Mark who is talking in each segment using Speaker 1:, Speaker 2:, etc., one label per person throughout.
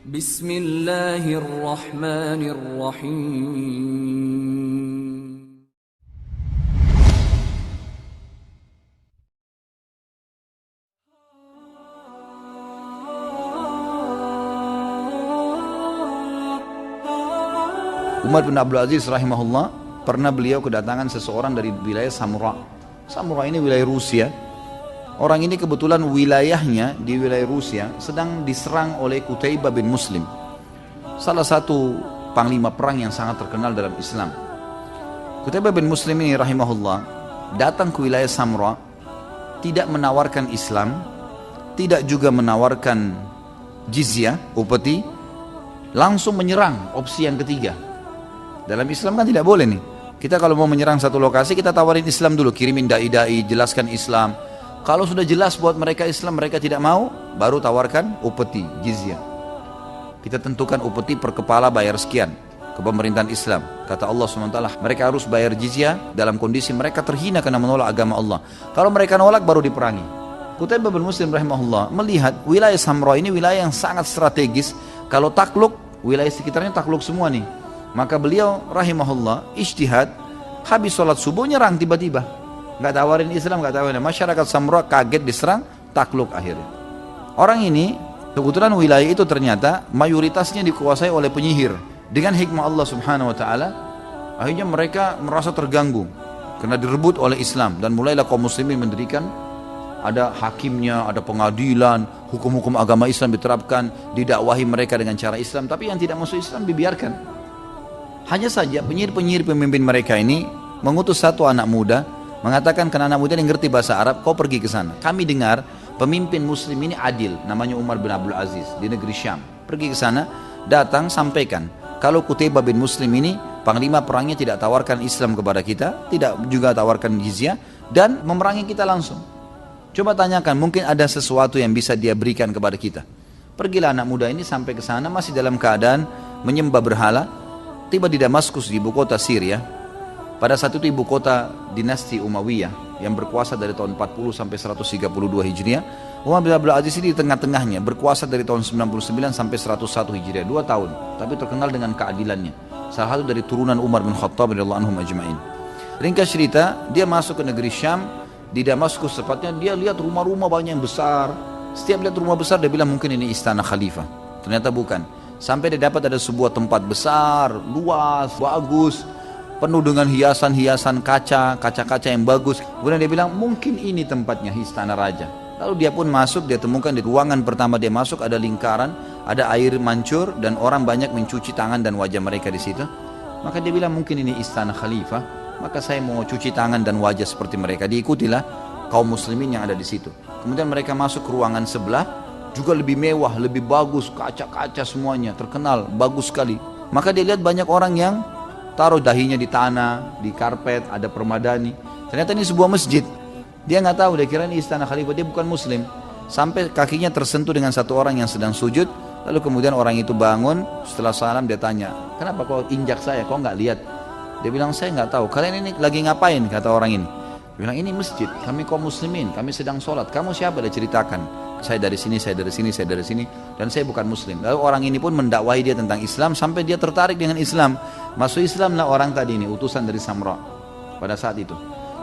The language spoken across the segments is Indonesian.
Speaker 1: Bismillahirrahmanirrahim.
Speaker 2: Umar bin Abdul Aziz rahimahullah, pernah beliau kedatangan seseorang dari wilayah Samura. Samura ini wilayah Rusia. Orang ini kebetulan wilayahnya di wilayah Rusia sedang diserang oleh Qutaibah bin Muslim, salah satu panglima perang yang sangat terkenal dalam Islam. Qutaibah bin Muslim ini rahimahullah datang ke wilayah Samura, tidak menawarkan Islam, tidak juga menawarkan jizyah, upeti, langsung menyerang, opsi yang ketiga. Dalam Islam kan tidak boleh nih. Kita kalau mau menyerang satu lokasi, kita tawarin Islam dulu, kirimin dai-dai, jelaskan Islam. Kalau sudah jelas buat mereka Islam, mereka tidak mau, baru tawarkan upeti, jizyah. Kita tentukan upeti per kepala bayar sekian ke pemerintahan Islam. Kata Allah SWT, mereka harus bayar jizyah dalam kondisi mereka terhina karena menolak agama Allah. Kalau mereka nolak, baru diperangi. Qutaibah bin Muslim rahimahullah melihat wilayah Samra ini wilayah yang sangat strategis. Kalau takluk, wilayah sekitarnya takluk semua nih. Maka beliau rahimahullah ijtihad, habis sholat subuh nyerang tiba-tiba, nggak tawarin Islam, nggak tawarin. Masyarakat Samra kaget diserang, takluk akhirnya. Orang ini kebetulan wilayah itu ternyata mayoritasnya dikuasai oleh penyihir. Dengan hikmah Allah subhanahu wa ta'ala, akhirnya mereka merasa terganggu karena direbut oleh Islam. Dan mulailah kaum muslimin mendirikan, ada hakimnya, ada pengadilan, hukum-hukum agama Islam diterapkan, didakwahi mereka dengan cara Islam. Tapi yang tidak masuk Islam dibiarkan. Hanya saja penyihir-penyihir pemimpin mereka ini mengutus satu anak muda, mengatakan ke anak muda yang ngerti bahasa Arab, kau pergi ke sana. Kami dengar pemimpin muslim ini adil, namanya Umar bin Abdul Aziz di negeri Syam. Pergi ke sana, datang sampaikan kalau Qutaibah bin Muslim ini panglima perangnya tidak tawarkan Islam kepada kita, tidak juga tawarkan jizyah, dan memerangi kita langsung. Coba tanyakan, mungkin ada sesuatu yang bisa dia berikan kepada kita. Pergilah anak muda ini sampai ke sana, masih dalam keadaan menyembah berhala. Tiba di Damaskus, di ibu kota Syria. Pada saat itu ibu kota dinasti Umayyah yang berkuasa dari tahun 40 sampai 132 Hijriah. Umar bin Abdul Aziz ini di tengah-tengahnya, berkuasa dari tahun 99 sampai 101 Hijriah, 2 tahun, tapi terkenal dengan keadilannya. Salah satu dari turunan Umar bin Khattab radhiyallahu anhum ajma'in. Ringkas cerita, dia masuk ke negeri Syam, di Damaskus tepatnya. Dia lihat rumah-rumah banyak yang besar. Setiap lihat rumah besar dia bilang mungkin ini istana khalifah. Ternyata bukan. Sampai dia dapat ada sebuah tempat besar, luas, bagus, penuh dengan hiasan-hiasan kaca-kaca yang bagus. Kemudian dia bilang mungkin ini tempatnya, istana raja. Lalu dia pun masuk, dia temukan di ruangan pertama dia masuk ada lingkaran, ada air mancur, dan orang banyak mencuci tangan dan wajah mereka di situ. Maka dia bilang mungkin ini istana khalifah, maka saya mau cuci tangan dan wajah seperti mereka. Diikutilah kaum muslimin yang ada di situ. Kemudian mereka masuk ke ruangan sebelah, juga lebih mewah, lebih bagus, kaca-kaca semuanya, terkenal, bagus sekali. Maka dia lihat banyak orang yang taruh dahinya di tanah, di karpet, ada permadani. Ternyata ini sebuah masjid. Dia nggak tahu, dia kira ini istana khalifah, dia bukan muslim. Sampai kakinya tersentuh dengan satu orang yang sedang sujud. Lalu kemudian orang itu bangun, setelah salam dia tanya, kenapa kau injak saya, kau nggak lihat? Dia bilang, saya nggak tahu, kalian ini lagi ngapain, kata orang ini. Dia bilang, ini masjid, kami kaum muslimin, kami sedang sholat, kamu siapa? Dia ceritakan, saya dari sini, saya dari sini, saya dari sini, dan saya bukan muslim. Lalu orang ini pun mendakwahi dia tentang Islam, sampai dia tertarik dengan Islam. Masuk Islam lah orang tadi ini, utusan dari Samra pada saat itu.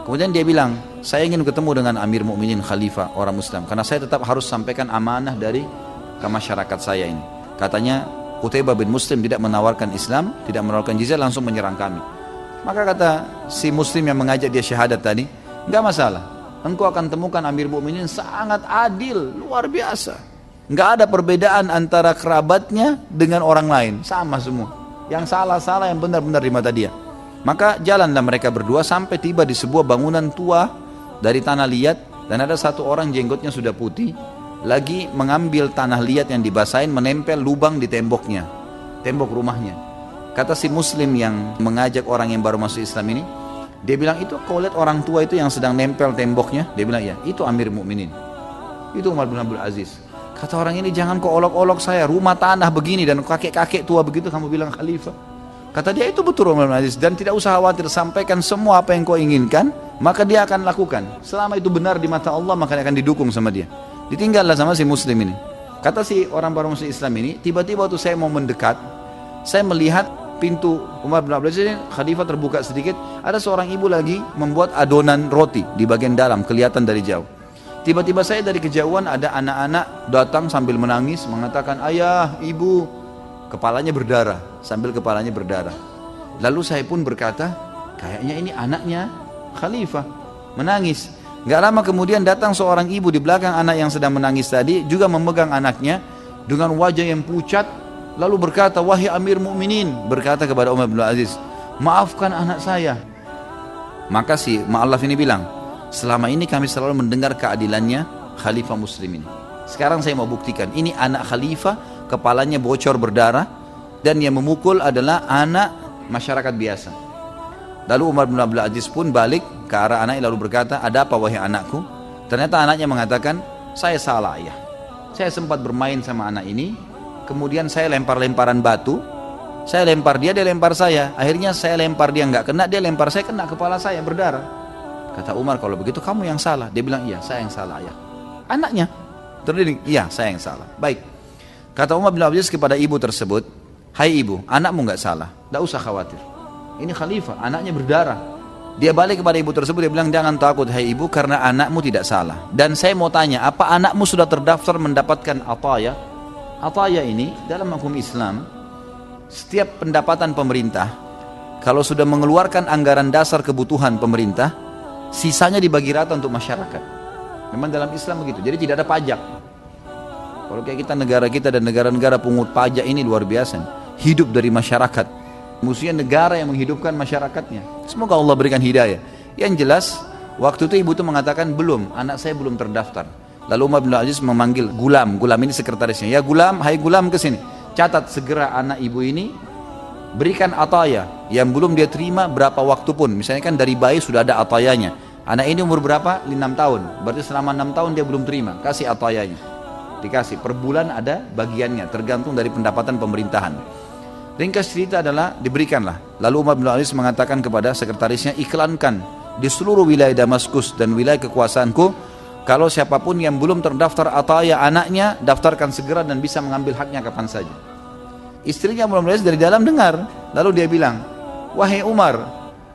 Speaker 2: Kemudian dia bilang, saya ingin ketemu dengan Amir Mukminin Khalifah orang Muslim, karena saya tetap harus sampaikan amanah dari ke masyarakat saya ini. Katanya Qutaibah bin Muslim tidak menawarkan Islam, tidak menawarkan jizyah, langsung menyerang kami. Maka kata si Muslim yang mengajak dia syahadat tadi, enggak masalah, engkau akan temukan Amir Mukminin sangat adil, luar biasa. Enggak ada perbedaan antara kerabatnya dengan orang lain, sama semua. Yang salah-salah, yang benar-benar di mata dia. Maka jalanlah mereka berdua sampai tiba di sebuah bangunan tua dari tanah liat, dan ada satu orang jenggotnya sudah putih lagi mengambil tanah liat yang dibasahin, menempel lubang di temboknya, tembok rumahnya. Kata si Muslim yang mengajak orang yang baru masuk Islam ini, dia bilang, itu kau lihat orang tua itu yang sedang nempel temboknya? Dia bilang, ya, itu Amir Mukminin, itu Umar bin Abdul Aziz. Kata orang ini, jangan kau olok-olok saya, rumah tanah begini dan kakek-kakek tua begitu kamu bilang khalifah. Kata dia, itu betul Umar bin Aziz, dan tidak usah khawatir, sampaikan semua apa yang kau inginkan, maka dia akan lakukan. Selama itu benar di mata Allah, maka dia akan didukung sama dia. Ditinggallah sama si Muslim ini. Kata si orang muslim Islam ini, tiba-tiba waktu saya mau mendekat, saya melihat pintu Umar bin Abdul Aziz ini, khalifah terbuka sedikit, ada seorang ibu lagi membuat adonan roti di bagian dalam, kelihatan dari jauh. Tiba-tiba saya dari kejauhan ada anak-anak datang sambil menangis, mengatakan, ayah, ibu, kepalanya berdarah, sambil kepalanya berdarah. Lalu saya pun berkata, kayaknya ini anaknya khalifah, menangis. Gak lama kemudian datang seorang ibu di belakang anak yang sedang menangis tadi, juga memegang anaknya dengan wajah yang pucat, lalu berkata, wahai Amir Mukminin, berkata kepada Umar bin Aziz, maafkan anak saya. Maka si Ma'allaf ini bilang, selama ini kami selalu mendengar keadilannya khalifah muslim ini. Sekarang saya mau buktikan, ini anak khalifah, kepalanya bocor berdarah, dan yang memukul adalah anak masyarakat biasa. Lalu Umar bin Abdul Aziz pun balik ke arah anaknya lalu berkata, ada apa wahai anakku? Ternyata anaknya mengatakan, saya salah ayah. Saya sempat bermain sama anak ini, kemudian saya lempar-lemparan batu, saya lempar dia, dia lempar saya. Akhirnya saya lempar dia nggak kena, dia lempar saya kena kepala saya berdarah. Kata Umar, kalau begitu kamu yang salah. Dia bilang, iya saya yang salah ayah. Anaknya terdiri, iya saya yang salah. Baik. Kata Umar bin Abdul Aziz kepada ibu tersebut, hai ibu, anakmu nggak salah, nggak usah khawatir. Ini khalifah, anaknya berdarah. Dia balik kepada ibu tersebut, dia bilang, jangan takut hai ibu, karena anakmu tidak salah. Dan saya mau tanya, apa anakmu sudah terdaftar mendapatkan ataya? Ataya ini dalam hukum Islam, setiap pendapatan pemerintah, kalau sudah mengeluarkan anggaran dasar kebutuhan pemerintah, sisanya dibagi rata untuk masyarakat. Memang dalam Islam begitu, jadi tidak ada pajak. Kalau kayak kita, negara kita dan negara-negara pungut pajak ini luar biasa, hidup dari masyarakat. Mestinya negara yang menghidupkan masyarakatnya. Semoga Allah berikan hidayah. Yang jelas, waktu itu ibu itu mengatakan, belum, anak saya belum terdaftar. Lalu Umar bin Aziz memanggil Gulam, Gulam ini sekretarisnya. Ya Gulam, hai Gulam kesini. Catat segera anak ibu ini, berikan ataya. Yang belum dia terima berapa waktu pun. Misalnya kan dari bayi sudah ada atayanya. Anak ini umur berapa? 6 tahun. Berarti selama 6 tahun dia belum terima. Kasih atayanya. Dikasih, per bulan ada bagiannya, tergantung dari pendapatan pemerintahan. Ringkas cerita adalah diberikanlah. Lalu Umar bin Aziz mengatakan kepada sekretarisnya, iklankan di seluruh wilayah Damaskus dan wilayah kekuasaanku, kalau siapapun yang belum terdaftar ataya anaknya, daftarkan segera dan bisa mengambil haknya kapan saja. Istrinya Umar bin Aziz dari dalam dengar, lalu dia bilang, wahai Umar,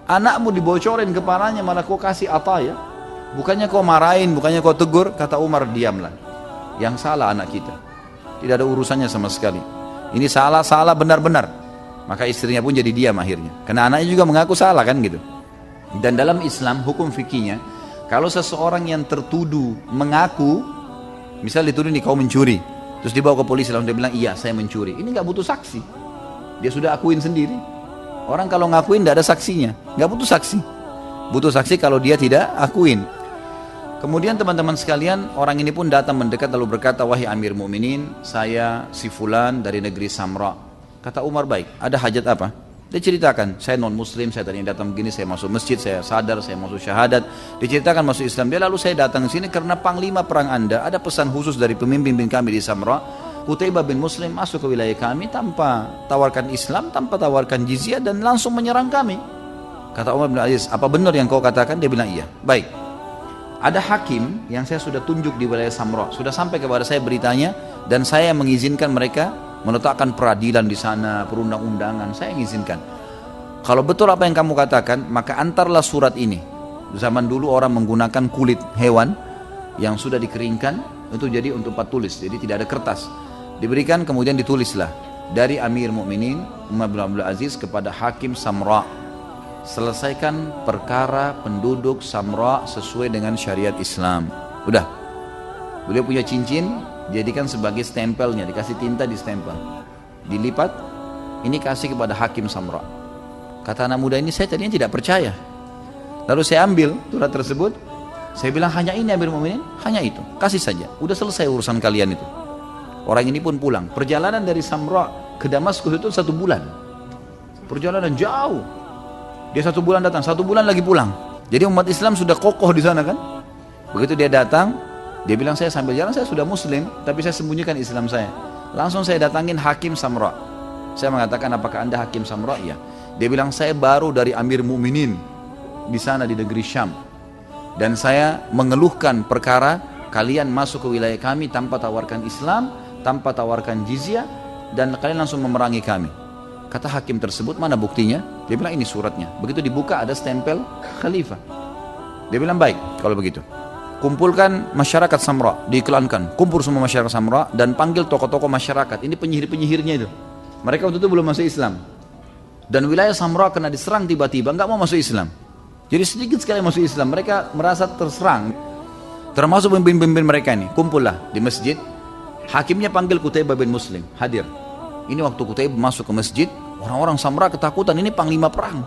Speaker 2: anakmu dibocorin kepalanya malah kau kasih ataya, bukannya kau marahin, bukannya kau tegur. Kata Umar, diamlah, yang salah anak kita, tidak ada urusannya sama sekali. Ini salah benar-benar. Maka istrinya pun jadi diam akhirnya, karena anaknya juga mengaku salah kan gitu. Dan dalam Islam hukum fikihnya, kalau seseorang yang tertuduh mengaku, misal dituduh nih kau mencuri, terus dibawa ke polisi lalu dia bilang iya saya mencuri, ini nggak butuh saksi, dia sudah akuin sendiri. Orang kalau ngakuin tidak ada saksinya, nggak butuh saksi. Butuh saksi kalau dia tidak akuin. Kemudian teman-teman sekalian, orang ini pun datang mendekat lalu berkata, wahai Amir Mukminin, saya si fulan dari negeri Samra. Kata Umar, baik, ada hajat apa? Dia ceritakan, saya non muslim, saya tadi datang begini, saya masuk masjid, saya sadar, saya masuk syahadat. Diceritakan masuk Islam. Dia lalu saya datang ke sini karena panglima perang Anda ada pesan khusus dari pemimpin kami di Samra, Qutaibah bin Muslim masuk ke wilayah kami tanpa tawarkan Islam, tanpa tawarkan jizyah dan langsung menyerang kami. Kata Umar bin Aziz, apa benar yang kau katakan? Dia bilang iya. Baik. Ada hakim yang saya sudah tunjuk di wilayah Samra, sudah sampai kepada saya beritanya, dan saya mengizinkan mereka meletakkan peradilan di sana, perundang-undangan, saya mengizinkan. Kalau betul apa yang kamu katakan, maka antarlah surat ini. Zaman dulu orang menggunakan kulit hewan yang sudah dikeringkan, itu jadi untuk tempat tulis, jadi tidak ada kertas. Diberikan kemudian ditulislah, dari Amir Mukminin Umar bin Abdul Aziz kepada Hakim Samra, selesaikan perkara penduduk Samra sesuai dengan syariat Islam. Udah. Beliau punya cincin, jadikan sebagai stempelnya, dikasih tinta di stempel, dilipat, ini kasih kepada Hakim Samra. Kata anak muda ini, saya tadinya tidak percaya. Lalu saya ambil surat tersebut, saya bilang, hanya ini Amir Mukminin, hanya itu, kasih saja, udah selesai urusan kalian itu. Orang ini pun pulang. Perjalanan dari Samra ke Damaskus itu 1 bulan, perjalanan jauh. Dia 1 bulan datang, 1 bulan lagi pulang. Jadi umat Islam sudah kokoh di sana kan. Begitu dia datang, dia bilang, saya sambil jalan saya sudah muslim, tapi saya sembunyikan Islam saya. Langsung saya datangin Hakim Samra. Saya mengatakan, apakah anda Hakim Samra? Iya. Dia bilang, saya baru dari Amir Mukminin di sana di negeri Syam, dan saya mengeluhkan perkara kalian masuk ke wilayah kami tanpa tawarkan Islam, tanpa tawarkan jizyah dan kalian langsung memerangi kami. Kata hakim tersebut, mana buktinya? Dia bilang, ini suratnya. Begitu dibuka ada stempel khalifah. Dia bilang, baik kalau begitu, kumpulkan masyarakat Samra, diiklankan, kumpul semua masyarakat Samra dan panggil tokoh-tokoh masyarakat. Ini penyihir-penyihirnya itu. Mereka waktu itu belum masuk Islam. Dan wilayah Samra kena diserang tiba-tiba, nggak mau masuk Islam. Jadi sedikit sekali masuk Islam, mereka merasa terserang. Termasuk pemimpin-pemimpin mereka ini, kumpullah di masjid. Hakimnya panggil Qutaibah bin Muslim, hadir. Ini waktu Qutaibah masuk ke masjid, orang-orang Samra ketakutan, ini panglima perang.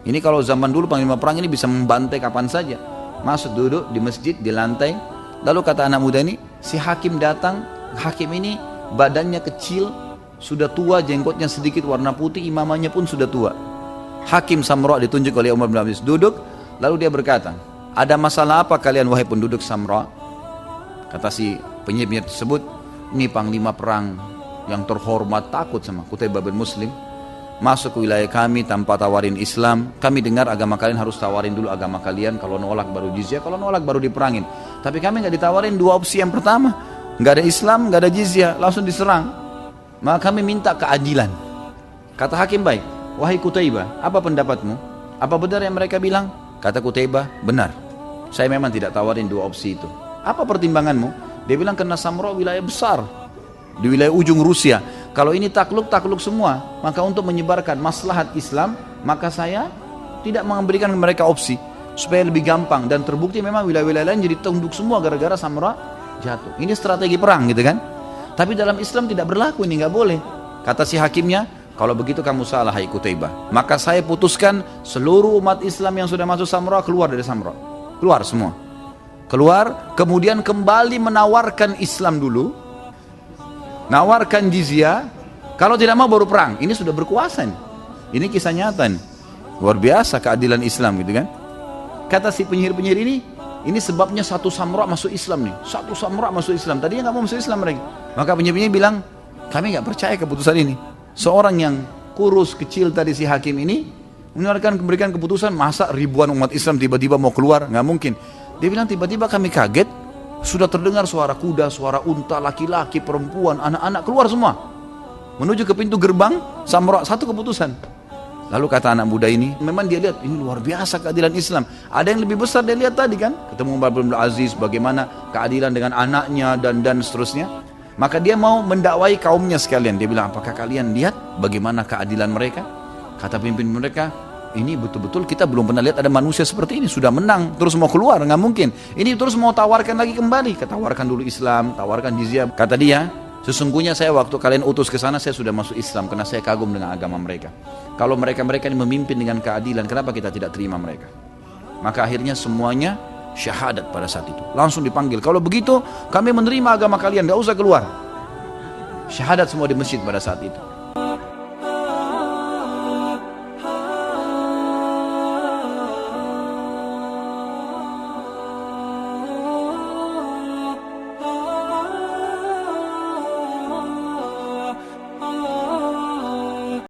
Speaker 2: Ini kalau zaman dulu panglima perang ini bisa membantai kapan saja. Masuk duduk di masjid, di lantai. Lalu kata anak muda ini, si hakim datang. Hakim ini badannya kecil, sudah tua, jenggotnya sedikit warna putih, imamannya pun sudah tua. Hakim Samra ditunjuk oleh Umar bin Abdul Aziz, duduk. Lalu dia berkata, ada masalah apa kalian wahai penduduk Samra? Kata si penyihir tersebut, ini panglima perang yang terhormat takut sama Qutaibah bin Muslim. Masuk ke wilayah kami tanpa tawarin Islam. Kami dengar agama kalian harus tawarin dulu agama kalian. Kalau nolak baru jizyah, kalau nolak baru diperangin. Tapi kami nggak ditawarin dua opsi yang pertama. Nggak ada Islam, nggak ada jizyah, langsung diserang. Maka kami minta keadilan. Kata hakim, baik, wahai Qutaibah, apa pendapatmu? Apa benar yang mereka bilang? Kata Qutaibah, benar. Saya memang tidak tawarin dua opsi itu. Apa pertimbanganmu? Dia bilang, karena Samra wilayah besar di wilayah ujung Rusia. Kalau ini takluk semua. Maka untuk menyebarkan maslahat Islam, maka saya tidak memberikan mereka opsi supaya lebih gampang. Dan terbukti memang wilayah-wilayah lain jadi tunduk semua gara-gara Samra jatuh. Ini strategi perang gitu kan. Tapi dalam Islam tidak berlaku, ini nggak boleh. Kata si hakimnya, kalau begitu kamu salah hai Qutaibah. Maka saya putuskan seluruh umat Islam yang sudah masuk Samra keluar dari Samra. Keluar semua. Keluar, kemudian kembali menawarkan Islam dulu. Nawarkan jizyah. Kalau tidak mau baru perang. Ini sudah berkuasa nih. Ini kisah nyata nih. Luar biasa keadilan Islam gitu kan. Kata si penyihir-penyihir ini sebabnya satu Samra masuk Islam nih. Satu Samra masuk Islam. Tadinya nggak mau masuk Islam mereka. Maka penyihir-penyihir bilang, kami nggak percaya keputusan ini. Seorang yang kurus kecil tadi si hakim ini memberikan keputusan, masa ribuan umat Islam tiba-tiba mau keluar? Nggak mungkin. Dia bilang, tiba-tiba kami kaget. Sudah terdengar suara kuda, suara unta, laki-laki, perempuan, anak-anak keluar semua. Menuju ke pintu gerbang Samra, satu keputusan. Lalu kata anak muda ini, memang dia lihat, ini luar biasa keadilan Islam. Ada yang lebih besar dia lihat tadi kan. Ketemu Umar bin Abdul Aziz, bagaimana keadilan dengan anaknya dan seterusnya. Maka dia mau mendakwai kaumnya sekalian. Dia bilang, apakah kalian lihat bagaimana keadilan mereka? Kata pimpin mereka, ini betul-betul kita belum pernah lihat ada manusia seperti ini. Sudah menang, terus mau keluar, nggak mungkin. Ini terus mau tawarkan lagi kembali. Tawarkan dulu Islam, tawarkan jizyah. Kata dia, sesungguhnya saya waktu kalian utus ke sana, saya sudah masuk Islam karena saya kagum dengan agama mereka. Kalau mereka ini memimpin dengan keadilan, kenapa kita tidak terima mereka? Maka akhirnya semuanya syahadat pada saat itu. Langsung dipanggil. Kalau begitu, kami menerima agama kalian, nggak usah keluar. Syahadat semua di masjid pada saat itu.